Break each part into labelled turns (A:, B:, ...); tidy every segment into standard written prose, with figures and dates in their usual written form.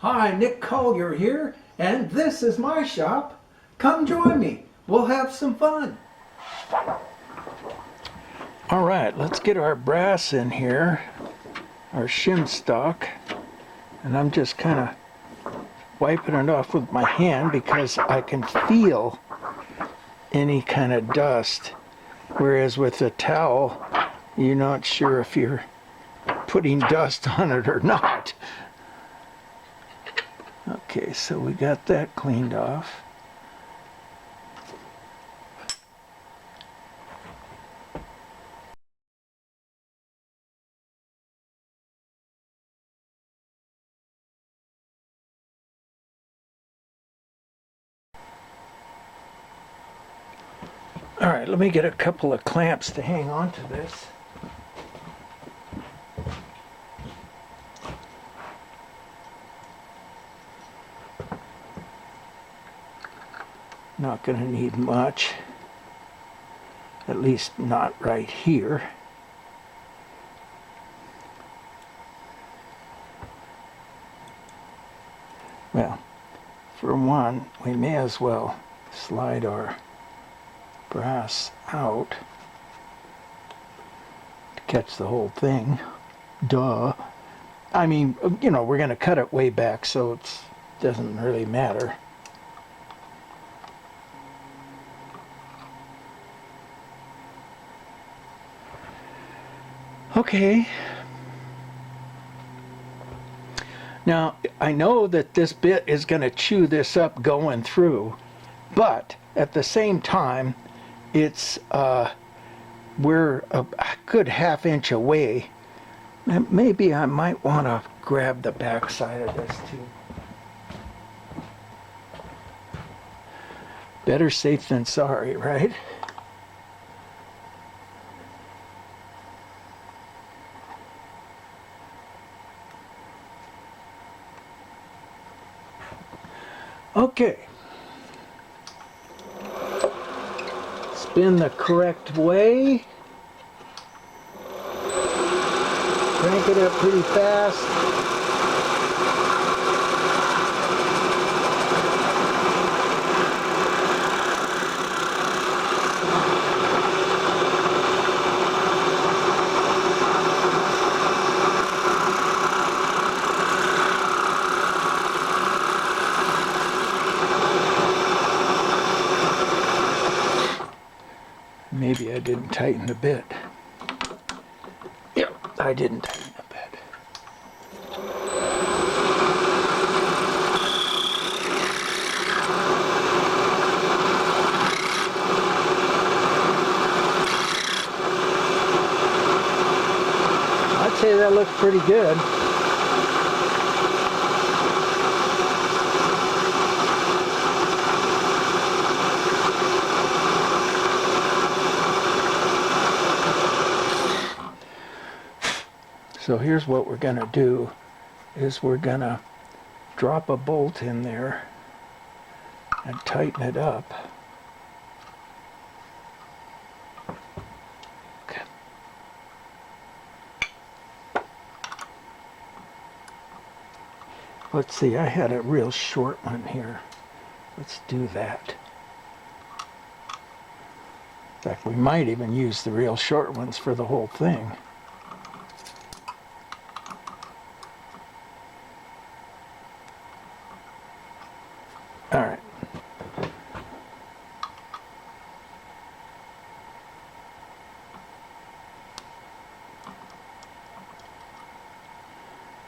A: Hi, Nick Collier here, and this is my shop. Come join me. We'll have some fun. All right, let's get our brass in here, our shim stock, and I'm just kind of wiping it off with my hand because I can feel any kind of dust, whereas with a towel, you're not sure if you're putting dust on it or not. Okay, so we got that cleaned off. All right, let me get a couple of clamps to hang on to this. Not going to need much, at least not right here. Well, for one, we may as well slide our brass out to catch the whole thing. Duh. I mean, you know, we're going to cut it way back, so it doesn't really matter. Okay. Now, I know that this bit is going to chew this up going through, but at the same time, it's we're a good ½ inch away. And maybe I might want to grab the back side of this too. Better safe than sorry, right? Okay. Spin the correct way. Crank it up pretty fast. Maybe I didn't tighten the bit. Yep, I didn't tighten the bit. I'd say that looks pretty good. So here's what we're going to do, is we're going to drop a bolt in there and tighten it up. Okay. Let's see, I had a real short one here. Let's do that. In fact, we might even use the real short ones for the whole thing. All right.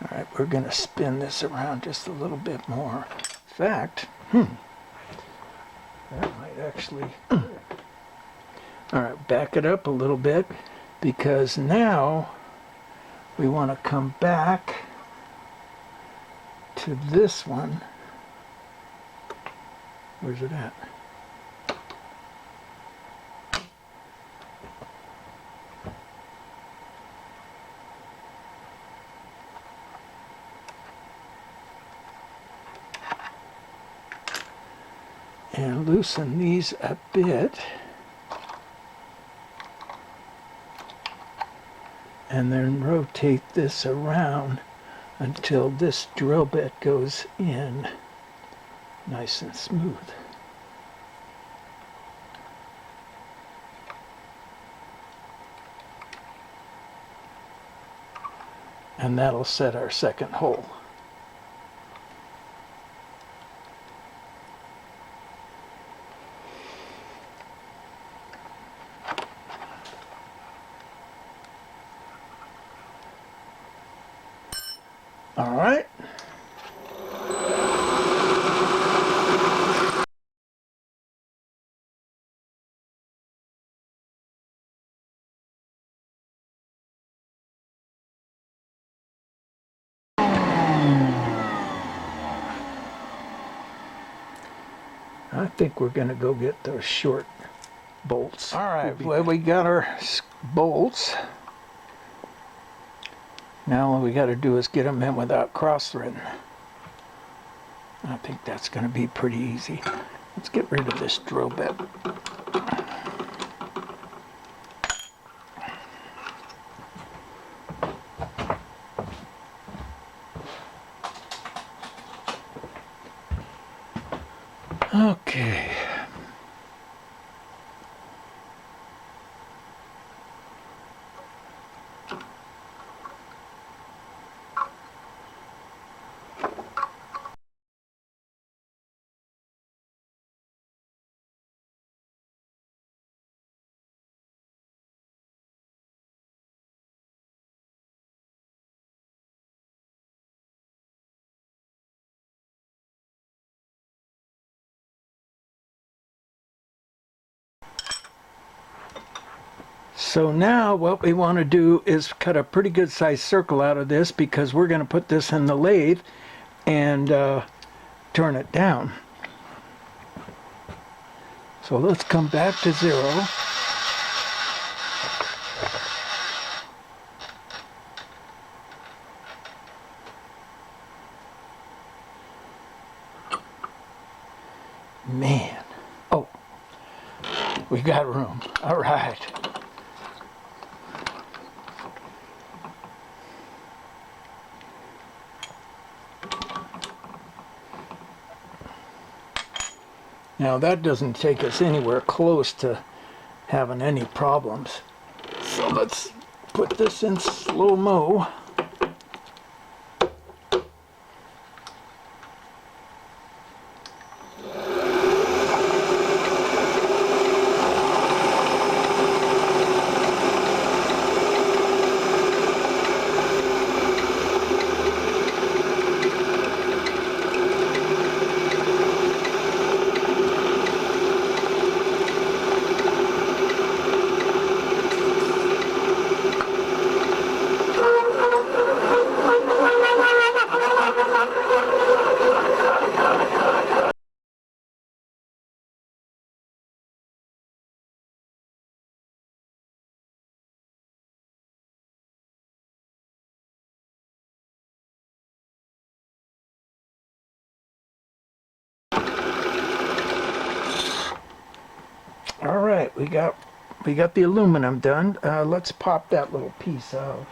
A: All right, we're going to spin this around just a little bit more. In fact, that might actually... All right, back it up a little bit, because now we want to come back to this one. Where's it at? And loosen these a bit. And then rotate this around until this drill bit goes in nice and smooth. And that'll set our second hole. All right. I think we're going to go get those short bolts. All right, well, we got our bolts. Now all we got to do is get them in without cross-threading. I think that's going to be pretty easy. Let's get rid of this drill bit. Okay. So now what we want to do is cut a pretty good sized circle out of this, because we're going to put this in the lathe and turn it down. So let's come back to 0. Man. Oh, we got room. All right. Now that doesn't take us anywhere close to having any problems. So let's put this in slow-mo. All right, we got the aluminum done. Let's pop that little piece out.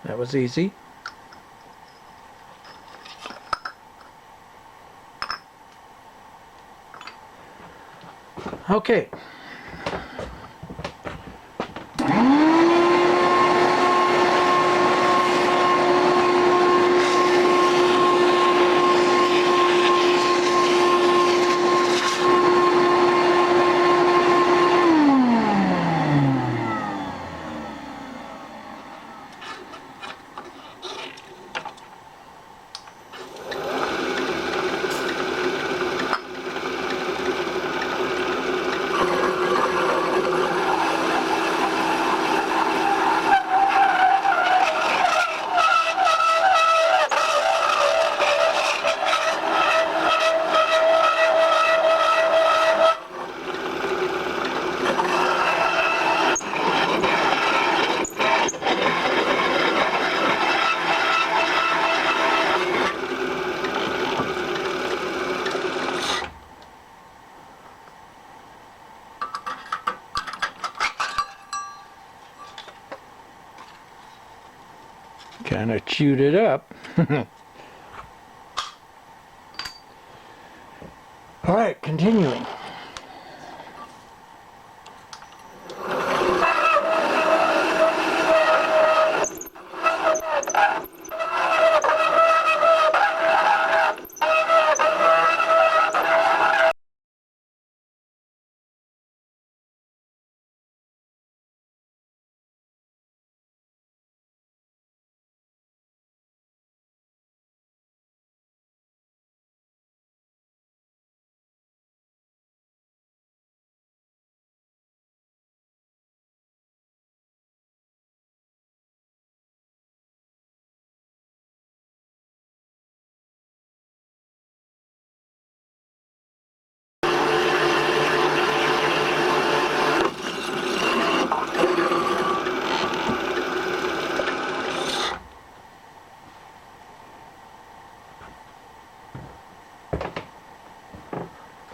A: That was easy. Okay. Kind of chewed it up. All right, continuing.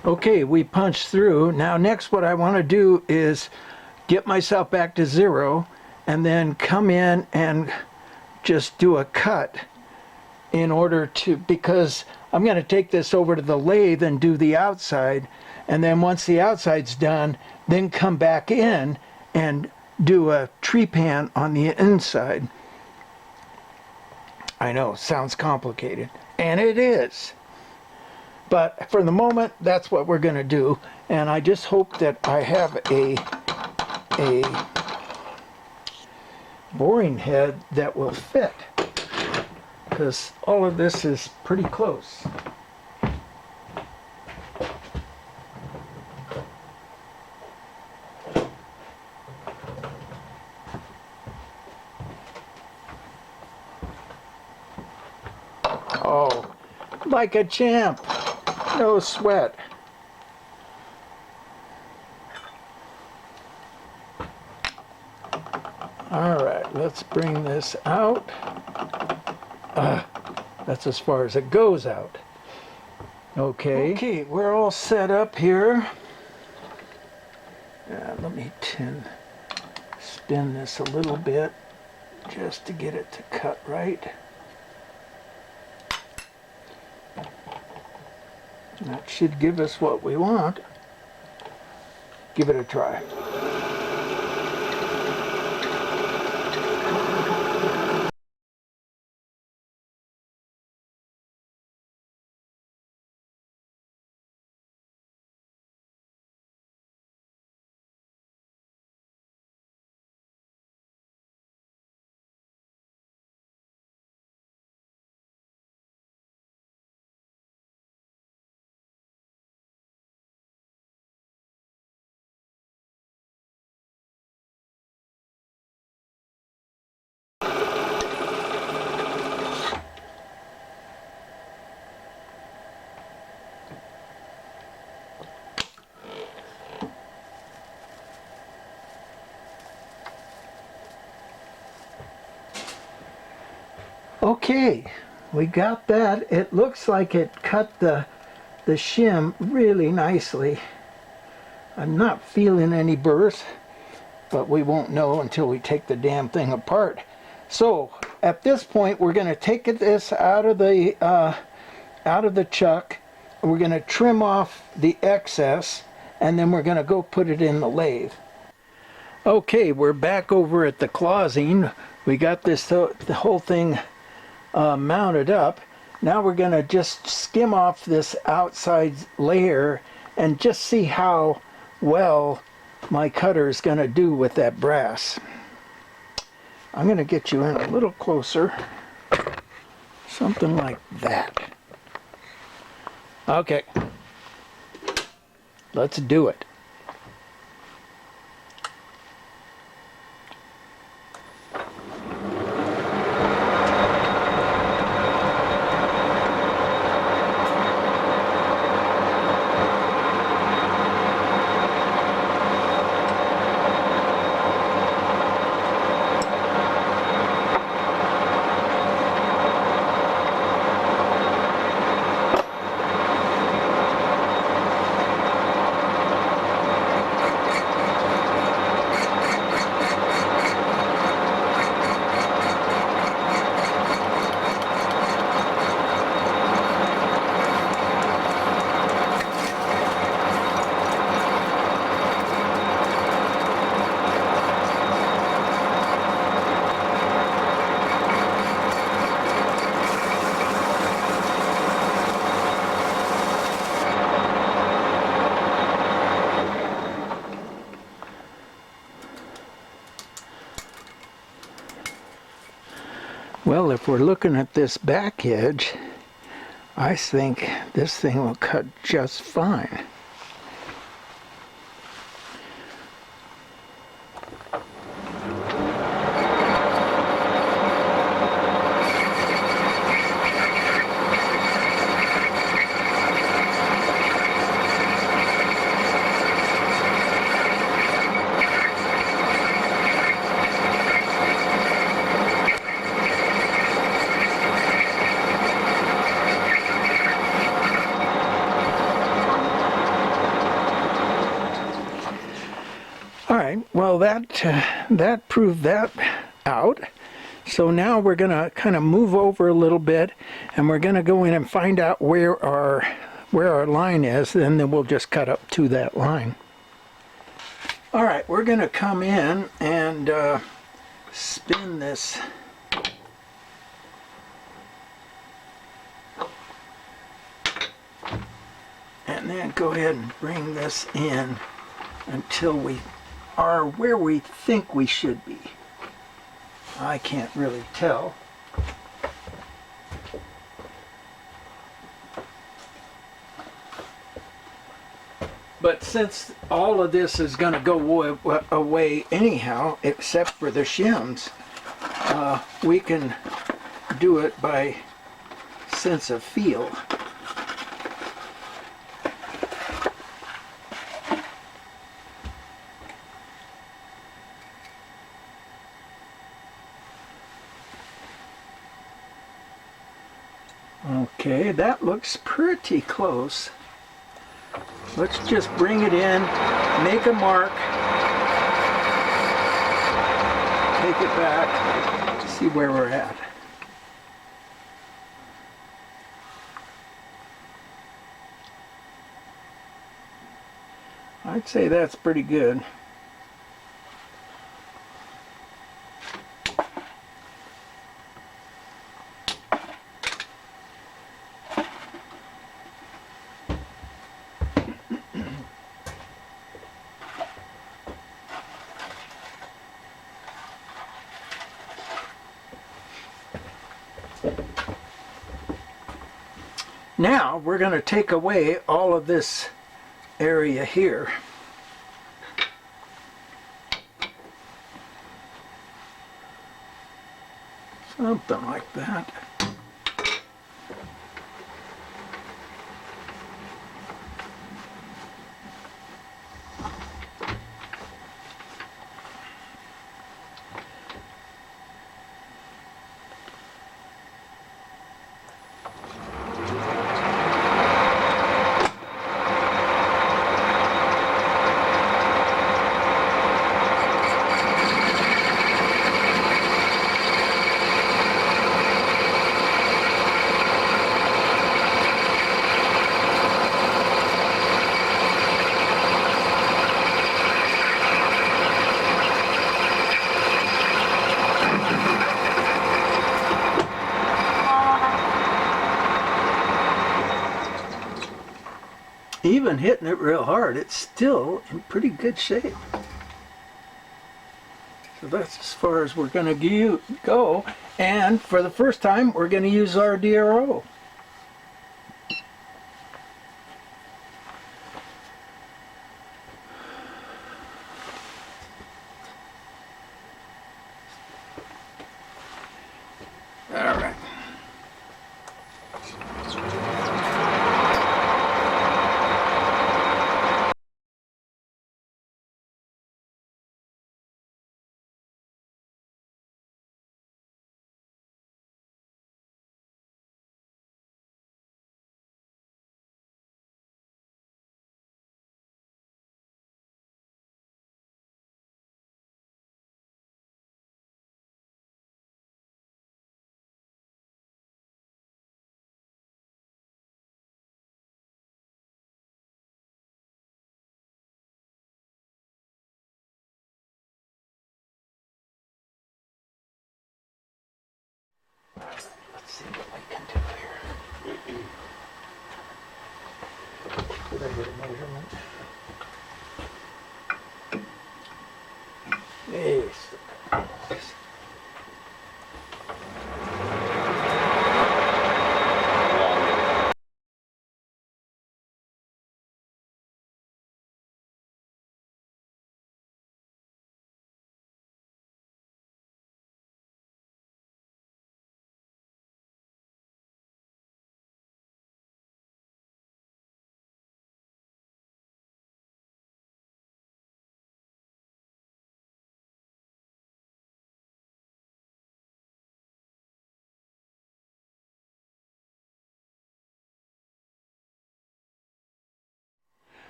A: Okay, we punched through. Now next what I want to do is get myself back to 0 and then come in and just do a cut in order to, because I'm going to take this over to the lathe and do the outside, and then once the outside's done, then come back in and do a tree pan on the inside. I know, sounds complicated, and it is. But for the moment, that's what we're going to do. And I just hope that I have a boring head that will fit, because all of this is pretty close. Oh, like a champ. No sweat. All right, let's bring this out. That's as far as it goes out. Okay. Okay, we're all set up here. Let me spin this a little bit just to get it to cut right. That should give us what we want. Give it a try. Okay, we got that. It looks like it cut the shim really nicely. I'm not feeling any burrs, but we won't know until we take the damn thing apart. So at this point, we're going to take this out of the chuck. We're going to trim off the excess, and then we're going to go put it in the lathe. Okay, we're back over at the closing. We got this the whole thing mounted up. Now we're going to just skim off this outside layer and just see how well my cutter is going to do with that brass. I'm going to get you in a little closer. Something like that. Okay. Let's do it. Well, if we're looking at this back edge, I think this thing will cut just fine. Well, that proved that out. So now we're going to kind of move over a little bit, and we're going to go in and find out where our line is, and then we'll just cut up to that line. All right, we're going to come in and spin this. And then go ahead and bring this in until we are where we think we should be. I can't really tell. But since all of this is going to go away anyhow, except for the shims, we can do it by sense of feel. Okay, that looks pretty close. Let's just bring it in, make a mark, take it back, see where we're at. I'd say that's pretty good. Now we're going to take away all of this area here. Something like that. Even hitting it real hard, it's still in pretty good shape. So that's as far as we're going to go. And for the first time, we're going to use our DRO. All right. Let's see what we can do here. Did I get a measurement? Yes.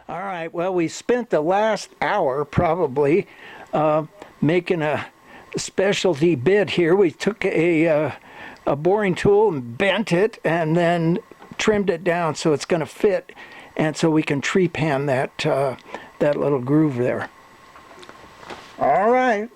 A: All right, well, we spent the last hour probably making a specialty bit here. We took a boring tool and bent it and then trimmed it down so it's going to fit, and so we can tree pan that, that little groove there. All right.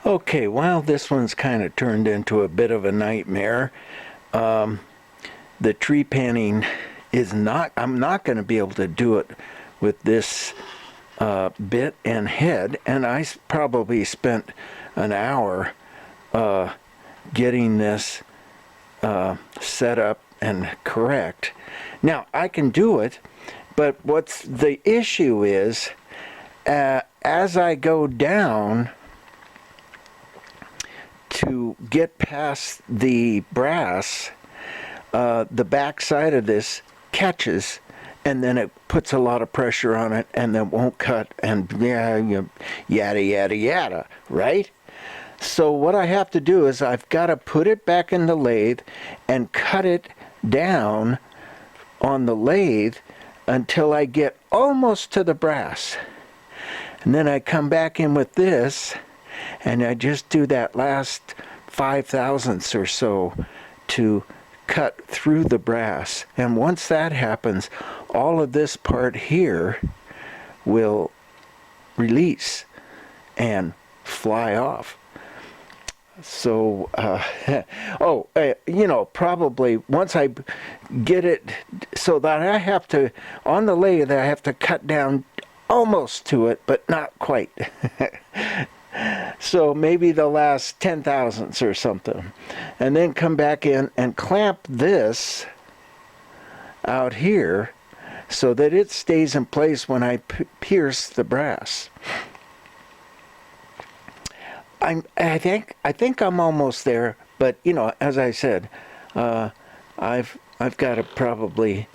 A: Okay, well, this one's kind of turned into a bit of a nightmare. The tree panning is not, I'm not going to be able to do it with this bit and head, and I probably spent an hour getting this set up and correct. Now, I can do it, but what's the issue is, as I go down to get past the brass, the back side of this catches, and then it puts a lot of pressure on it, and then won't cut, and yada yada yada, right? So what I have to do is I've got to put it back in the lathe and cut it down on the lathe until I get almost to the brass, and then I come back in with this and I just do that last 5/1000ths or so to cut through the brass. And once that happens, all of this part here will release and fly off. So, you know, probably once I get it so that I have to, on the lathe, I have to cut down almost to it, but not quite. So maybe the last 10/1000ths or something, and then come back in and clamp this out here so that it stays in place when I pierce the brass. I think I'm almost there, but you know, as I said, I've got probably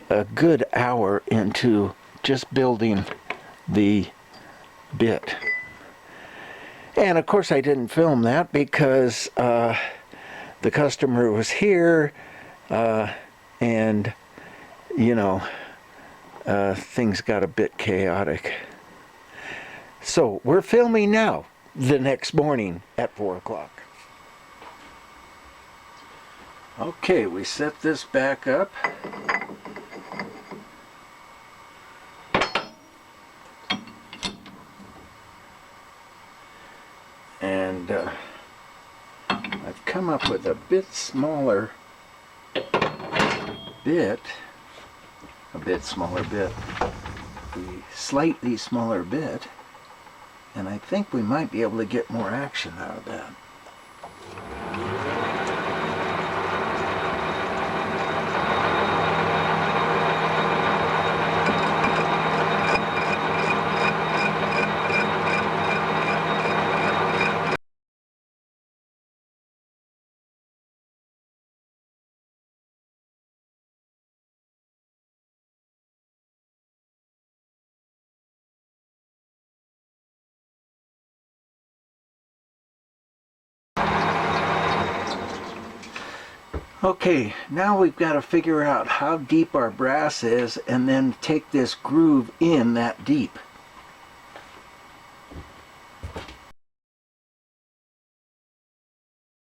A: a good hour into just building the bit. And of course I didn't film that because the customer was here, and you know, things got a bit chaotic. So we're filming now, the next morning at 4 o'clock. Okay, we set this back up. And I've come up with a bit smaller bit, a slightly smaller bit, and I think we might be able to get more action out of that. Okay, now we've got to figure out how deep our brass is and then take this groove in that deep.